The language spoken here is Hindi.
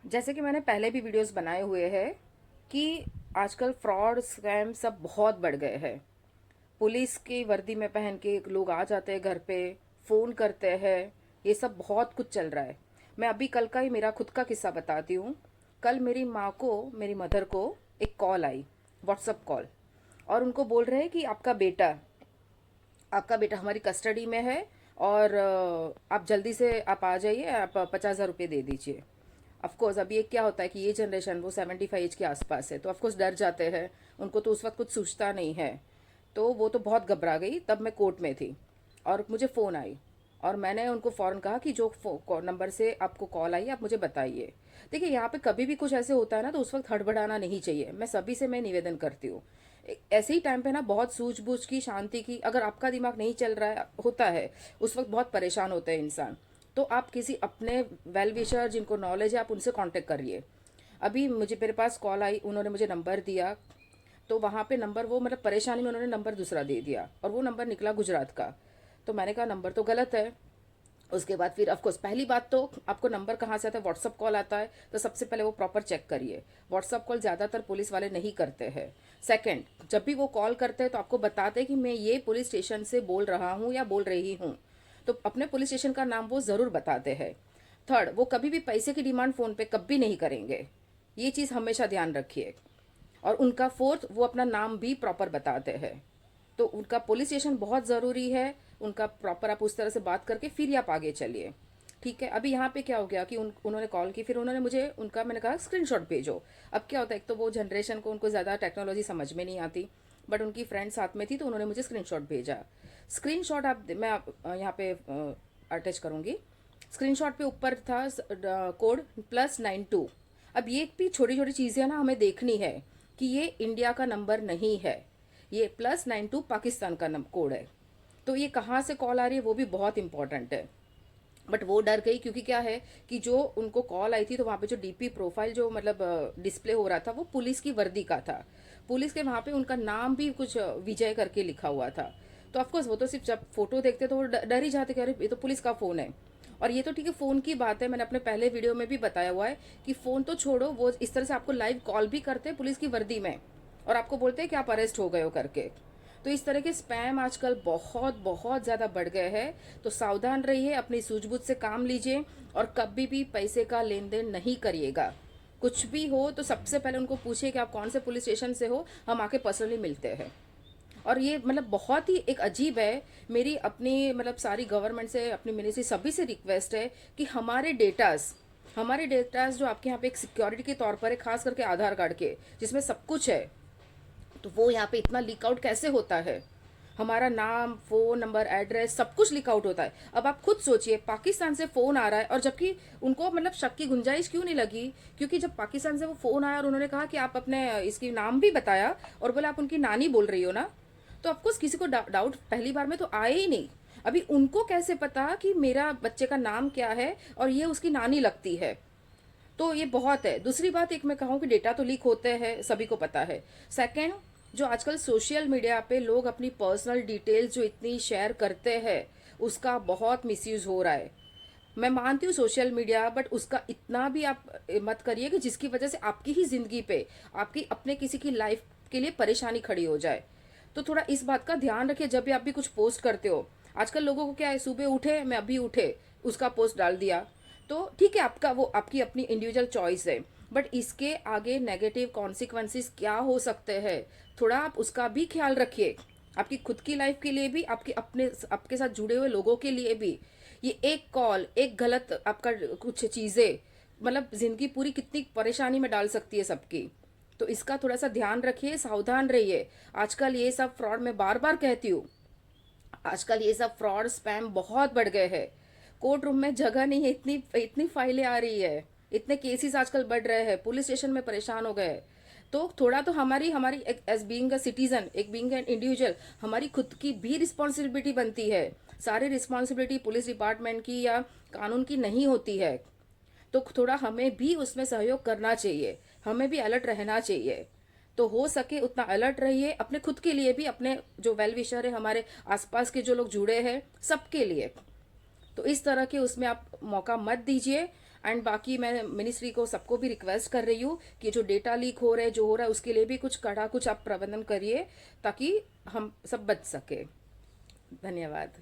जैसे कि मैंने पहले भी वीडियोस बनाए हुए हैं कि आजकल फ्रॉड स्कैम सब बहुत बढ़ गए हैं। पुलिस की वर्दी में पहन के लोग आ जाते हैं घर पे, फ़ोन करते हैं। ये सब बहुत कुछ चल रहा है। मैं अभी कल का ही मेरा खुद का किस्सा बताती हूँ। कल मेरी माँ को, मेरी मदर को एक कॉल आई, व्हाट्सअप कॉल, और उनको बोल रहे हैं कि आपका बेटा हमारी कस्टडी में है, और आप जल्दी से आप आ जाइए, आप 50,000 रुपये दे दीजिए। ऑफकोर्स अभी एक क्या होता है कि ये जनरेशन वो 75 एज के आसपास है, तो ऑफकोर्स डर जाते हैं। उनको तो उस वक्त कुछ सूझता नहीं है, तो वो तो बहुत घबरा गई। तब मैं कोर्ट में थी और मुझे फ़ोन आई, और मैंने उनको फ़ौरन कहा कि जो नंबर से आपको कॉल आई आप मुझे बताइए। देखिए, यहाँ पे कभी भी कुछ ऐसे होता है ना, तो उस वक्त हड़बड़ाना नहीं चाहिए। मैं सभी से मैं निवेदन करती हूँ, ऐसे ही टाइम पे ना बहुत सूझबूझ की, शांति की, अगर आपका दिमाग नहीं चल रहा है होता है उस वक्त बहुत परेशान होते हैं इंसान, तो आप किसी अपने वेल विशर जिनको नॉलेज है आप उनसे कांटेक्ट करिए। अभी मुझे मेरे पास कॉल आई, उन्होंने मुझे नंबर दिया, तो वहाँ पे नंबर, वो मतलब परेशानी में उन्होंने नंबर दूसरा दे दिया, और वो नंबर निकला गुजरात का। तो मैंने कहा नंबर तो गलत है। उसके बाद फिर ऑफकोर्स पहली बात तो, आपको नंबर कहाँ से आता है? व्हाट्सअप कॉल आता है, तो सबसे पहले वो प्रॉपर चेक करिए। व्हाट्सअप कॉल ज़्यादातर पुलिस वाले नहीं करते हैं। सेकंड, जब भी वो कॉल करते हैं तो आपको बताते हैं कि मैं ये पुलिस स्टेशन से बोल रहा हूँ या बोल रही हूँ, तो अपने पुलिस स्टेशन का नाम वो ज़रूर बताते हैं। थर्ड, वो कभी भी पैसे की डिमांड फ़ोन पे कभी नहीं करेंगे, ये चीज़ हमेशा ध्यान रखिए। और उनका फोर्थ, वो अपना नाम भी प्रॉपर बताते हैं। तो उनका पुलिस स्टेशन बहुत ज़रूरी है, उनका प्रॉपर आप उस तरह से बात करके फिर ही आप आगे चलिए। ठीक है। अभी यहाँ पे क्या हो गया कि उन्होंने कॉल की, फिर उन्होंने मुझे उनका, मैंने कहा स्क्रीनशॉट भेजो। अब क्या होता है, एक तो वो जनरेशन को, उनको ज़्यादा टेक्नोलॉजी समझ में नहीं आती, बट उनकी फ्रेंड साथ में थी तो उन्होंने मुझे स्क्रीनशॉट भेजा। स्क्रीनशॉट यहाँ पे अटैच करूँगी। स्क्रीनशॉट पे ऊपर था कोड +92। अब ये भी छोटी छोटी चीज़ें ना हमें देखनी है कि ये इंडिया का नंबर नहीं है, ये +92 पाकिस्तान का कोड है। तो ये कहाँ से कॉल आ रही है वो भी बहुत इंपॉर्टेंट है। बट वो डर गई, क्योंकि क्या है कि जो उनको कॉल आई थी तो वहाँ पे जो डीपी प्रोफाइल जो मतलब डिस्प्ले हो रहा था वो पुलिस की वर्दी का था। पुलिस के वहाँ पे उनका नाम भी कुछ विजय करके लिखा हुआ था। तो ऑफकोर्स वो तो सिर्फ जब फोटो देखते तो वो डर ही जाते कि अरे ये तो पुलिस का फ़ोन है। और ये तो ठीक है, फ़ोन की बात है, मैंने अपने पहले वीडियो में भी बताया हुआ है कि फ़ोन तो छोड़ो, वो इस तरह से आपको लाइव कॉल भी करते हैं पुलिस की वर्दी में, और आपको बोलते हैं कि आप अरेस्ट हो गए हो करके। तो इस तरह के स्पैम आजकल बहुत बहुत ज़्यादा बढ़ गए हैं। तो सावधान रहिए, अपनी सूझबूझ से काम लीजिए, और कभी भी पैसे का लेन देन नहीं करिएगा। कुछ भी हो तो सबसे पहले उनको पूछिए कि आप कौन से पुलिस स्टेशन से हो, हम आके पर्सनली मिलते हैं। और ये मतलब बहुत ही एक अजीब है। मेरी अपनी मतलब सारी गवर्नमेंट से, अपनी मिनिस्ट्री, सभी से रिक्वेस्ट है कि हमारे डेटास जो आपके यहाँ पे एक सिक्योरिटी के तौर पर है, खास करके आधार कार्ड के जिसमें सब कुछ है, तो वो यहाँ पे इतना लीक आउट कैसे होता है? हमारा नाम, फ़ोन नंबर, एड्रेस, सब कुछ लीक आउट होता है। अब आप खुद सोचिए, पाकिस्तान से फ़ोन आ रहा है, और जबकि उनको मतलब शक की गुंजाइश क्यों नहीं लगी? क्योंकि जब पाकिस्तान से वो फ़ोन आया और उन्होंने कहा कि आप अपने इसकी नाम भी बताया, और बोला आप उनकी नानी बोल रही हो ना, तो ऑफकोर्स किसी को डाउट पहली बार में तो आए ही नहीं। अभी उनको कैसे पता कि मेरा बच्चे का नाम क्या है और ये उसकी नानी लगती है? तो ये बहुत है। दूसरी बात, एक मैं कहूँ कि डेटा तो लीक होते हैं, सभी को पता है। सेकंड, जो आजकल सोशल मीडिया पे लोग अपनी पर्सनल डिटेल्स जो इतनी शेयर करते हैं, उसका बहुत मिसयूज हो रहा है। मैं मानती हूँ सोशल मीडिया, बट उसका इतना भी आप मत करिए कि जिसकी वजह से आपकी ही जिंदगी पे, आपकी अपने किसी की लाइफ के लिए परेशानी खड़ी हो जाए। तो थोड़ा इस बात का ध्यान रखिए जब भी आप भी कुछ पोस्ट करते हो। आजकल लोगों को क्या है, सुबह उठे, मैं अभी उठे, उसका पोस्ट डाल दिया। तो ठीक है, आपका वो आपकी अपनी इंडिविजुअल चॉइस है, बट इसके आगे नेगेटिव कॉन्सिक्वेंसेस क्या हो सकते हैं, थोड़ा आप उसका भी ख्याल रखिए। आपकी खुद की लाइफ के लिए भी, आपके अपने आपके साथ जुड़े हुए लोगों के लिए भी। ये एक कॉल, एक गलत आपका कुछ चीज़ें, मतलब जिंदगी पूरी कितनी परेशानी में डाल सकती है सबकी। तो इसका थोड़ा सा ध्यान रखिए, सावधान रहिए। आजकल ये सब फ्रॉड, मैं बार बार कहती हूँ, आजकल ये सब फ्रॉड स्पैम बहुत बढ़ गए हैं। कोर्ट रूम में जगह नहीं है, इतनी इतनी फाइलें आ रही है, इतने केसेस आजकल बढ़ रहे हैं, पुलिस स्टेशन में परेशान हो गए। तो थोड़ा तो हमारी हमारी एज बीइंग अ सिटीजन, एक बीइंग एन इंडिविजुअल, हमारी खुद की भी रिस्पॉन्सिबिलिटी बनती है। सारी रिस्पॉन्सिबिलिटी पुलिस डिपार्टमेंट की या कानून की नहीं होती है। तो थोड़ा हमें भी उसमें सहयोग करना चाहिए, हमें भी अलर्ट रहना चाहिए। तो हो सके उतना अलर्ट रहिए, अपने खुद के लिए भी, अपने जो वेल विशर है, हमारे आसपास के जो लोग जुड़े हैं, सबके लिए। तो इस तरह के उसमें आप मौका मत दीजिए। एंड बाकी मैं मिनिस्ट्री को सबको भी रिक्वेस्ट कर रही हूँ कि जो डेटा लीक हो रहा है जो हो रहा है उसके लिए भी कुछ कड़ा कुछ आप प्रबंधन करिए ताकि हम सब बच सके। धन्यवाद।